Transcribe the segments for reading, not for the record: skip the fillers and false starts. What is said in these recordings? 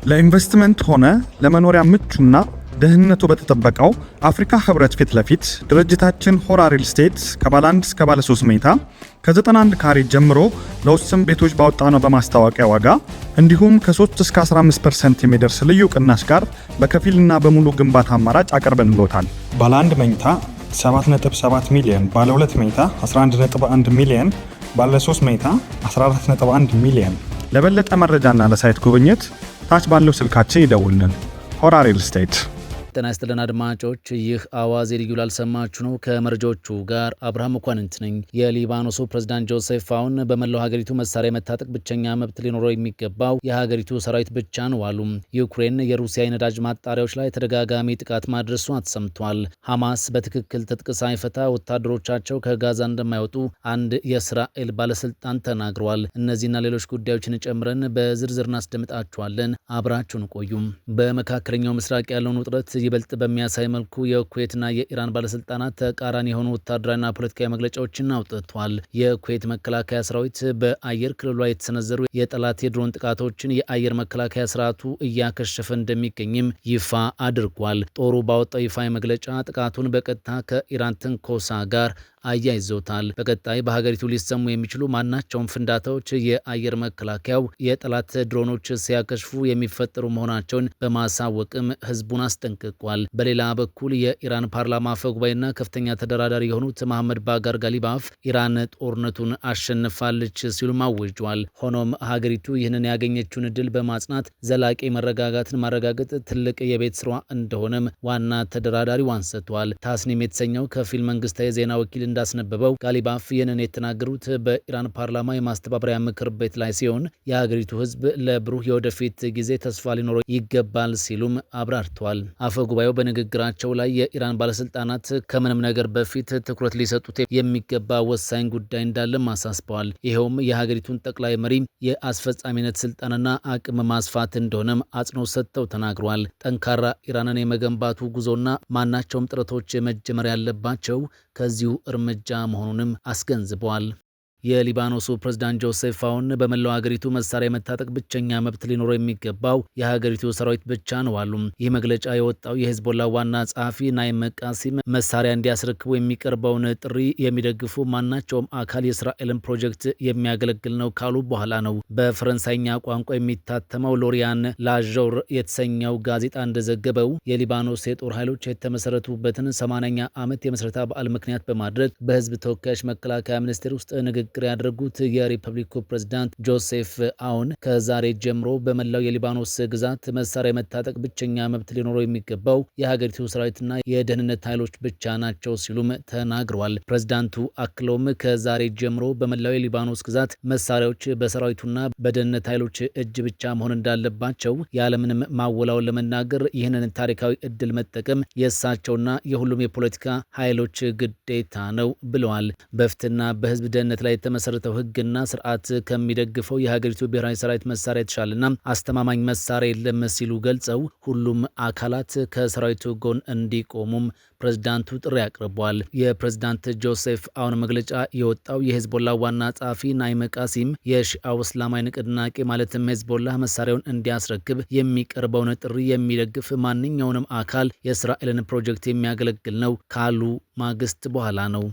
ለኢንቨስትመንት ሆነ ለመኖሪያ ምቹና ደህንነቱ በተጠበቀው አፍሪካ ህብረት ፊት ለፊት ድርጅታችን ሆራ ሪል ስቴት ከባለ 1 እስከ ባለ 3 መኝታ ከ91 ካሬ ጀምሮ ለውስን ቤቶች ባወጣነው በማስታወቂያ ዋጋ እንዲሁም ከ3 እስከ 15% የሚደርስ ልዩ ቅናሽ ጋር በከፊልና በሙሉ ግንባታ አማራጭ አቀርበንልዎታል። ባለ 1 መኝታ 7.7 ሚሊዮን፣ ባለ 2 መኝታ 11.1 ሚሊዮን፣ ባለ 3 መኝታ 14.1 ሚሊዮን። ለበለጠ መረጃና ለሳይት ጉብኝት ታች ባለው ስልካችን ይደውልን። ሆራ ሪል ስቴት። ጤና ይስጥልን አድማጮች፣ ይህ አዋዜ ልዩ ላልሰማችሁ ነው። ከመረጃዎቹ ጋር አብርሃም መኳንንት ነኝ። የሊባኖሱ ፕሬዝዳንት ጆሴፍ አውን በመላው ሀገሪቱ መሳሪያ መታጠቅ ብቸኛ መብት ሊኖረው የሚገባው የሀገሪቱ ሰራዊት ብቻ ነው አሉ። ዩክሬን የሩሲያ የነዳጅ ማጣሪያዎች ላይ ተደጋጋሚ ጥቃት ማድረሷ ተሰምቷል። ሐማስ በትክክል ትጥቅ ሳይፈታ ወታደሮቻቸው ከጋዛ እንደማይወጡ አንድ የእስራኤል ባለስልጣን ተናግረዋል። እነዚህና ሌሎች ጉዳዮችን ጨምረን በዝርዝር እናስደምጣችኋለን። አብራችሁን ቆዩም። በመካከለኛው ምስራቅ ያለውን ውጥረት ይበልጥ በሚያሳይ መልኩ የኩዌትና የኢራን ባለስልጣናት ተቃራኒ የሆኑ ወታደራዊና ፖለቲካዊ መግለጫዎችን አውጥተዋል። የኩዌት መከላከያ ሰራዊት በአየር ክልሏ የተሰነዘሩ የጠላት የድሮን ጥቃቶችን የአየር መከላከያ ስርዓቱ እያከሸፈ እንደሚገኝም ይፋ አድርጓል። ጦሩ ባወጣው ይፋ መግለጫ ጥቃቱን በቀጥታ ከኢራን ትንኮሳ ጋር አያይዘውታል። በቀጣይ በሀገሪቱ ሊሰሙ የሚችሉ ማናቸውም ፍንዳታዎች የአየር መከላከያው የጠላት ድሮኖች ሲያከሽፉ የሚፈጠሩ መሆናቸውን በማሳወቅም ህዝቡን አስጠንቅቋል። በሌላ በኩል የኢራን ፓርላማ አፈ ጉባኤና ከፍተኛ ተደራዳሪ የሆኑት መሐመድ ባጋር ጋሊባፍ ኢራን ጦርነቱን አሸንፋለች ሲሉም አውጀዋል። ሆኖም ሀገሪቱ ይህንን ያገኘችውን ድል በማጽናት ዘላቂ መረጋጋትን ማረጋገጥ ትልቅ የቤት ስራ እንደሆነም ዋና ተደራዳሪው አንስተዋል። ታስኒም የተሰኘው ከፊል መንግስታዊ ዜና ወኪል እንዳስነበበው ጋሊባፍ ይህንን የተናገሩት በኢራን ፓርላማ የማስተባበሪያ ምክር ቤት ላይ ሲሆን የሀገሪቱ ህዝብ ለብሩህ የወደፊት ጊዜ ተስፋ ሊኖረው ይገባል ሲሉም አብራርተዋል። አፈ ጉባኤው በንግግራቸው ላይ የኢራን ባለስልጣናት ከምንም ነገር በፊት ትኩረት ሊሰጡት የሚገባ ወሳኝ ጉዳይ እንዳለም አሳስበዋል። ይኸውም የሀገሪቱን ጠቅላይ መሪ የአስፈጻሚነት ስልጣንና አቅም ማስፋት እንደሆነም አጽንኦት ሰጥተው ተናግረዋል። ጠንካራ ኢራንን የመገንባቱ ጉዞና ማናቸውም ጥረቶች መጀመር ያለባቸው ከዚሁ እርምጃ መሆኑንም አስገንዝበዋል። የሊባኖሱ ፕሬዝዳንት ጆሴፍ አውን በመላው ሀገሪቱ መሳሪያ መታጠቅ ብቸኛ መብት ሊኖረው የሚገባው የሀገሪቱ ሰራዊት ብቻ ነው አሉ። ይህ መግለጫ የወጣው የሂዝቦላ ዋና ጸሐፊ ናይም ቃሲም መሳሪያ እንዲያስረክቡ የሚቀርበውን ጥሪ የሚደግፉ ማናቸውም አካል የእስራኤልን ፕሮጀክት የሚያገለግል ነው ካሉ በኋላ ነው። በፈረንሳይኛ ቋንቋ የሚታተመው ሎሪያን ላዦር የተሰኘው ጋዜጣ እንደዘገበው የሊባኖስ የጦር ኃይሎች የተመሰረቱበትን 80ኛ ዓመት የምስረታ በዓል ምክንያት በማድረግ በህዝብ ተወካዮች መከላከያ ሚኒስቴር ውስጥ ንግግር ያደረጉት የሪፐብሊኩ ፕሬዝዳንት ጆሴፍ አውን ከዛሬ ጀምሮ በመላው የሊባኖስ ግዛት መሳሪያ መታጠቅ ብቸኛ መብት ሊኖረው የሚገባው የሀገሪቱ ሰራዊትና የደህንነት ኃይሎች ብቻ ናቸው ሲሉም ተናግረዋል። ፕሬዝዳንቱ አክለውም ከዛሬ ጀምሮ በመላው የሊባኖስ ግዛት መሳሪያዎች በሰራዊቱና በደህንነት ኃይሎች እጅ ብቻ መሆን እንዳለባቸው ያለምንም ማወላወል ለመናገር ይህንን ታሪካዊ እድል መጠቀም የእሳቸውና የሁሉም የፖለቲካ ኃይሎች ግዴታ ነው ብለዋል። በፍትህና በህዝብ ደህንነት ላይ የተመሰረተው ህግና ስርዓት ከሚደግፈው የሀገሪቱ ብሔራዊ ሰራዊት መሳሪያ የተሻለና አስተማማኝ መሳሪያ የለም ሲሉ ገልጸው ሁሉም አካላት ከሰራዊቱ ጎን እንዲቆሙም ፕሬዝዳንቱ ጥሪ አቅርበዋል። የፕሬዝዳንት ጆሴፍ አውን መግለጫ የወጣው የሂዝቦላ ዋና ጸሐፊ ናይም ቃሲም የሺአው እስላማዊ ንቅናቄ ማለትም ሂዝቦላ መሳሪያውን እንዲያስረክብ የሚቀርበውን ጥሪ የሚደግፍ ማንኛውንም አካል የእስራኤልን ፕሮጀክት የሚያገለግል ነው ካሉ ማግስት በኋላ ነው።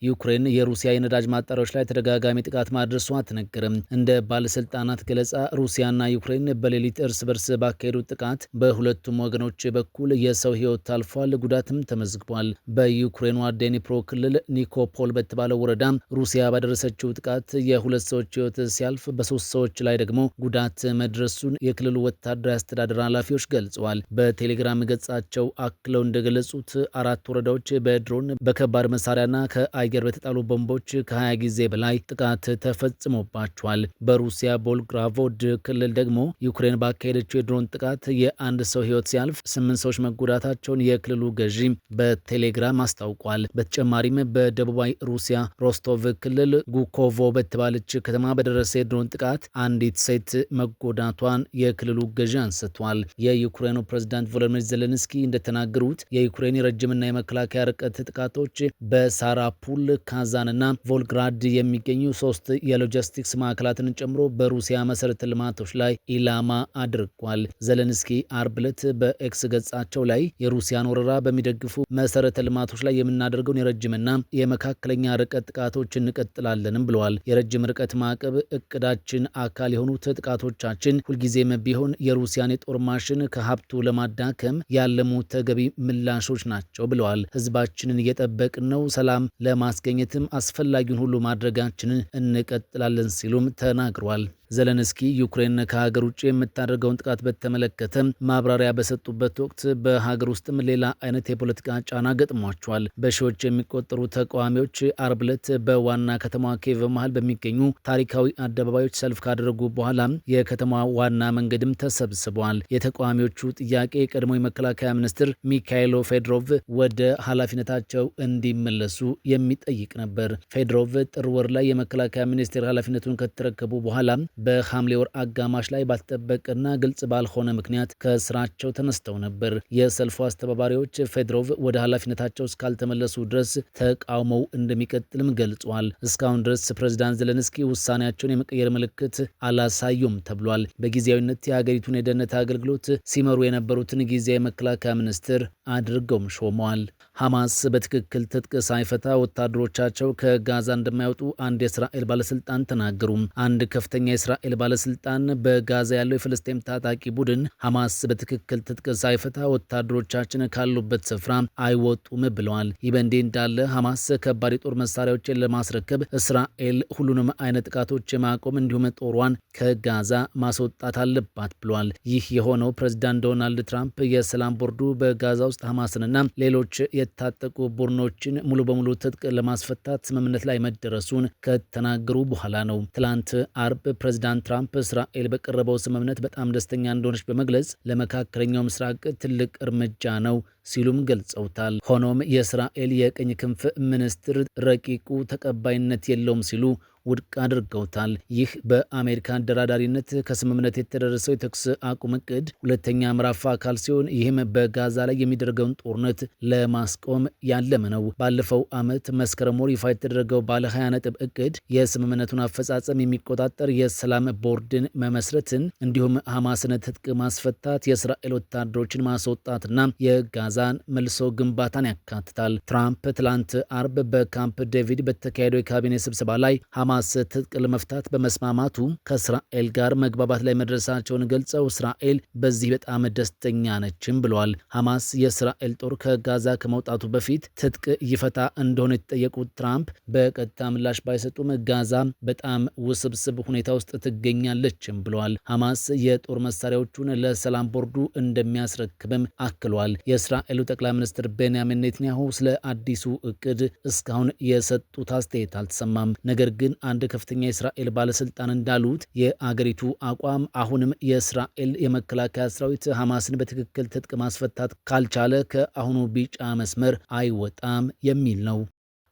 ዩክሬን የሩሲያ የነዳጅ ማጣሪያዎች ላይ ተደጋጋሚ ጥቃት ማድረሷ ተነገረም። እንደ ባለስልጣናት ገለጻ ሩሲያና ዩክሬን በሌሊት እርስ በርስ ባካሄዱት ጥቃት በሁለቱም ወገኖች በኩል የሰው ህይወት አልፏል፣ ጉዳትም ተመዝግቧል። በዩክሬኗ ዴኒፕሮ ክልል ኒኮፖል በተባለው ወረዳ ሩሲያ ባደረሰችው ጥቃት የሁለት ሰዎች ህይወት ሲያልፍ በ3 ሰዎች ላይ ደግሞ ጉዳት መድረሱን የክልሉ ወታደራዊ አስተዳደር ኃላፊዎች ገልጸዋል። በቴሌግራም ገጻቸው አክለው እንደገለጹት 4 ወረዳዎች በድሮን በከባድ መሳሪያና ከአየር በተጣሉ ቦምቦች ከ20 ጊዜ በላይ ጥቃት ተፈጽሞባቸዋል። በሩሲያ ቦልግራቮድ ክልል ደግሞ ዩክሬን ባካሄደችው የድሮን ጥቃት የአንድ ሰው ህይወት ሲያልፍ 8 ሰዎች መጎዳታቸውን የክልሉ ገዢ በቴሌግራም አስታውቋል። በተጨማሪም በደቡባዊ ሩሲያ ሮስቶቭ ክልል ጉኮቮ በተባለች ከተማ በደረሰ የድሮን ጥቃት አንዲት ሴት መጎዳቷን የክልሉ ገዢ አንስቷል። የዩክሬኑ ፕሬዝዳንት ቮሎዲሚር ዜሌንስኪ እንደተናገሩት የዩክሬን የረጅምና የመከላከያ ርቀት ጥቃቶች በሳራፑል ማሪውፖል፣ ካዛንና ቮልግራድ የሚገኙ 3 የሎጂስቲክስ ማዕከላትን ጨምሮ በሩሲያ መሰረተ ልማቶች ላይ ኢላማ አድርጓል። ዘለንስኪ አርብ ዕለት በኤክስ ገጻቸው ላይ የሩሲያን ወረራ በሚደግፉ መሰረተ ልማቶች ላይ የምናደርገውን የረጅምና የመካከለኛ ርቀት ጥቃቶች እንቀጥላለንም ብለዋል። የረጅም ርቀት ማዕቀብ እቅዳችን አካል የሆኑት ጥቃቶቻችን ሁልጊዜም ቢሆን የሩሲያን የጦር ማሽን ከሀብቱ ለማዳከም ያለሙ ተገቢ ምላሾች ናቸው ብለዋል። ህዝባችንን እየጠበቅን ነው፣ ሰላም ለማስገኘትም አስፈላጊውን ሁሉ ማድረጋችንን እንቀጥላለን ሲሉም ተናግሯል። ዘለንስኪ ዩክሬን ከሀገር ውጭ የምታደርገውን ጥቃት በተመለከተ ማብራሪያ በሰጡበት ወቅት በሀገር ውስጥም ሌላ አይነት የፖለቲካ ጫና ገጥሟቸዋል። በሺዎች የሚቆጠሩ ተቃዋሚዎች አርብ ዕለት በዋና ከተማዋ ኪየቭ መሃል በሚገኙ ታሪካዊ አደባባዮች ሰልፍ ካደረጉ በኋላ የከተማዋ ዋና መንገድም ተሰብስበዋል። የተቃዋሚዎቹ ጥያቄ የቀድሞ የመከላከያ ሚኒስትር ሚካኤሎ ፌድሮቭ ወደ ኃላፊነታቸው እንዲመለሱ የሚጠይቅ ነበር። ፌድሮቭ ጥር ወር ላይ የመከላከያ ሚኒስቴር ኃላፊነቱን ከተረከቡ በኋላ በሐምሌ ወር አጋማሽ ላይ ባልተጠበቀና ግልጽ ባልሆነ ምክንያት ከስራቸው ተነስተው ነበር። የሰልፉ አስተባባሪዎች ፌድሮቭ ወደ ኃላፊነታቸው እስካልተመለሱ ድረስ ተቃውሞው እንደሚቀጥልም ገልጿል። እስካሁን ድረስ ፕሬዝዳንት ዘለንስኪ ውሳኔያቸውን የመቀየር ምልክት አላሳዩም ተብሏል። በጊዜያዊነት የሀገሪቱን የደህንነት አገልግሎት ሲመሩ የነበሩትን ጊዜያዊ መከላከያ ሚኒስትር አድርገውም ሾመዋል። ሐማስ በትክክል ትጥቅ ሳይፈታ ወታደሮቻቸው ከጋዛ እንደማይወጡ አንድ የእስራኤል ባለስልጣን ተናገሩ። አንድ ከፍተኛ የእስራኤል ባለስልጣን በጋዛ ያለው የፍልስጤም ታጣቂ ቡድን ሐማስ በትክክል ትጥቅ ሳይፈታ ወታደሮቻችን ካሉበት ስፍራ አይወጡም ብለዋል። ይህ በእንዲህ እንዳለ ሐማስ ከባድ የጦር መሳሪያዎችን ለማስረከብ እስራኤል ሁሉንም አይነት ጥቃቶች የማቆም እንዲሁም ጦሯን ከጋዛ ማስወጣት አለባት ብሏል። ይህ የሆነው ፕሬዝዳንት ዶናልድ ትራምፕ የሰላም ቦርዱ በጋዛ ውስጥ ሐማስንና ሌሎች የታጠቁ ቡድኖችን ሙሉ በሙሉ ትጥቅ ለማስፈታት ስምምነት ላይ መደረሱን ከተናገሩ በኋላ ነው። ትላንት አርብ ፕሬዝዳንት ትራምፕ እስራኤል በቀረበው ስምምነት በጣም ደስተኛ እንደሆነች በመግለጽ ለመካከለኛው ምስራቅ ትልቅ እርምጃ ነው ሲሉም ገልጸውታል። ሆኖም የእስራኤል የቀኝ ክንፍ ሚኒስትር ረቂቁ ተቀባይነት የለውም ሲሉ ውድቅ አድርገውታል። ይህ በአሜሪካ አደራዳሪነት ከስምምነት የተደረሰው የተኩስ አቁም እቅድ ሁለተኛ ምዕራፍ አካል ሲሆን ይህም በጋዛ ላይ የሚደረገውን ጦርነት ለማስቆም ያለመ ነው። ባለፈው ዓመት መስከረም ወር ይፋ የተደረገው ባለ 20 ነጥብ እቅድ የስምምነቱን አፈጻጸም የሚቆጣጠር የሰላም ቦርድን መመስረትን እንዲሁም ሐማስን ትጥቅ ማስፈታት፣ የእስራኤል ወታደሮችን ማስወጣትና የጋዛን መልሶ ግንባታን ያካትታል። ትራምፕ ትላንት አርብ በካምፕ ዴቪድ በተካሄደው የካቢኔ ስብሰባ ላይ ሐማስ ትጥቅ ለመፍታት በመስማማቱ ከእስራኤል ጋር መግባባት ላይ መድረሳቸውን ገልጸው እስራኤል በዚህ በጣም ደስተኛ ነችም ብለዋል። ሐማስ የእስራኤል ጦር ከጋዛ ከመውጣቱ በፊት ትጥቅ ይፈታ እንደሆነ የተጠየቁት ትራምፕ በቀጥታ ምላሽ ባይሰጡም ጋዛ በጣም ውስብስብ ሁኔታ ውስጥ ትገኛለችም ብለዋል። ሐማስ የጦር መሳሪያዎቹን ለሰላም ቦርዱ እንደሚያስረክብም አክሏል። የእስራኤሉ ጠቅላይ ሚኒስትር ቤንያሚን ኔትንያሁ ስለ አዲሱ እቅድ እስካሁን የሰጡት አስተያየት አልተሰማም። ነገር ግን አንድ ከፍተኛ የእስራኤል ባለስልጣን እንዳሉት የአገሪቱ አቋም አሁንም የእስራኤል የመከላከያ ሰራዊት ሐማስን በትክክል ትጥቅ ማስፈታት ካልቻለ ከአሁኑ ቢጫ መስመር አይወጣም የሚል ነው።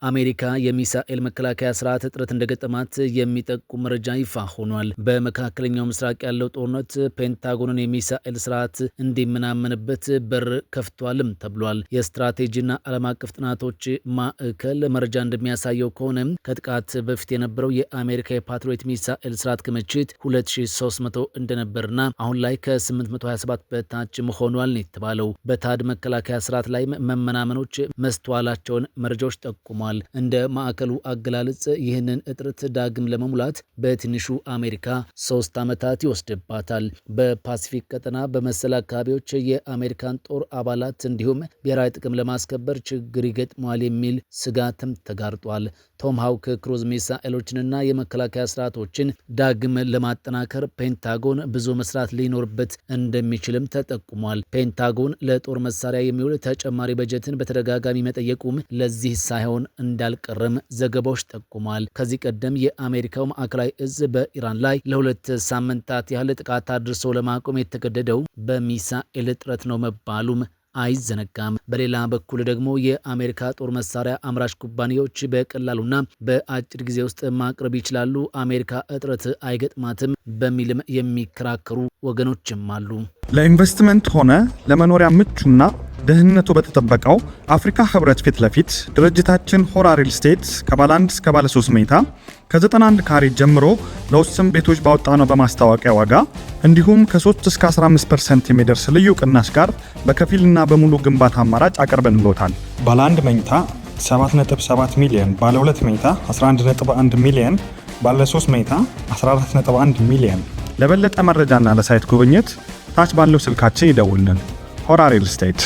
አሜሪካ የሚሳኤል መከላከያ ስርዓት እጥረት እንደገጠማት የሚጠቁም መረጃ ይፋ ሆኗል። በመካከለኛው ምስራቅ ያለው ጦርነት ፔንታጎንን የሚሳኤል ስርዓት እንዲመናመንበት በር ከፍቷልም ተብሏል። የስትራቴጂና ዓለም አቀፍ ጥናቶች ማዕከል መረጃ እንደሚያሳየው ከሆነ ከጥቃት በፊት የነበረው የአሜሪካ የፓትሪዮት ሚሳኤል ስርዓት ክምችት 2300 እንደነበርና አሁን ላይ ከ827 በታች መሆኗል ነው የተባለው። በታድ መከላከያ ስርዓት ላይ መመናመኖች መስተዋላቸውን መረጃዎች ጠቁሟል። እንደ ማዕከሉ አገላለጽ ይህንን እጥረት ዳግም ለመሙላት በትንሹ አሜሪካ 3 ዓመታት ይወስድባታል። በፓሲፊክ ቀጠና በመሰል አካባቢዎች የአሜሪካን ጦር አባላት እንዲሁም ብሔራዊ ጥቅም ለማስከበር ችግር ይገጥመዋል የሚል ስጋትም ተጋርጧል። ቶምሃውክ ክሩዝ ሚሳኤሎችንና የመከላከያ ስርዓቶችን ዳግም ለማጠናከር ፔንታጎን ብዙ መስራት ሊኖርበት እንደሚችልም ተጠቁሟል። ፔንታጎን ለጦር መሳሪያ የሚውል ተጨማሪ በጀትን በተደጋጋሚ መጠየቁም ለዚህ ሳይሆን እንዳልቀረም ዘገባዎች ጠቁሟል። ከዚህ ቀደም የአሜሪካው ማዕከላዊ እዝ በኢራን ላይ ለ2 ሳምንታት ያህል ጥቃት አድርሶ ለማቆም የተገደደው በሚሳኤል እጥረት ነው መባሉም አይዘነጋም። በሌላ በኩል ደግሞ የአሜሪካ ጦር መሳሪያ አምራች ኩባንያዎች በቀላሉና በአጭር ጊዜ ውስጥ ማቅረብ ይችላሉ፣ አሜሪካ እጥረት አይገጥማትም በሚልም የሚከራከሩ ወገኖችም አሉ። ለኢንቨስትመንት ሆነ ለመኖሪያ ምቹና ደህንነቱ በተጠበቀው አፍሪካ ህብረት ፊት ለፊት ድርጅታችን ሆራ ሪል ስቴት ከባለ 1 እስከ ባለ 3 መኝታ ከ91 ካሬ ጀምሮ ለውስን ቤቶች ባወጣነው በማስታወቂያ ዋጋ እንዲሁም ከ3 እስከ 15% የሚደርስ ልዩ ቅናሽ ጋር በከፊልና በሙሉ ግንባታ አማራጭ አቅርበንልዎታል። ባለ 1 መኝታ 7.7 ሚሊዮን፣ ባለ 2 መኝታ 11.1 ሚሊዮን፣ ባለ 3 መኝታ 14.1 ሚሊዮን። ለበለጠ መረጃና ለሳይት ጉብኝት ታች ባለው ስልካችን ይደውልን። ሆራ ሪል ስቴት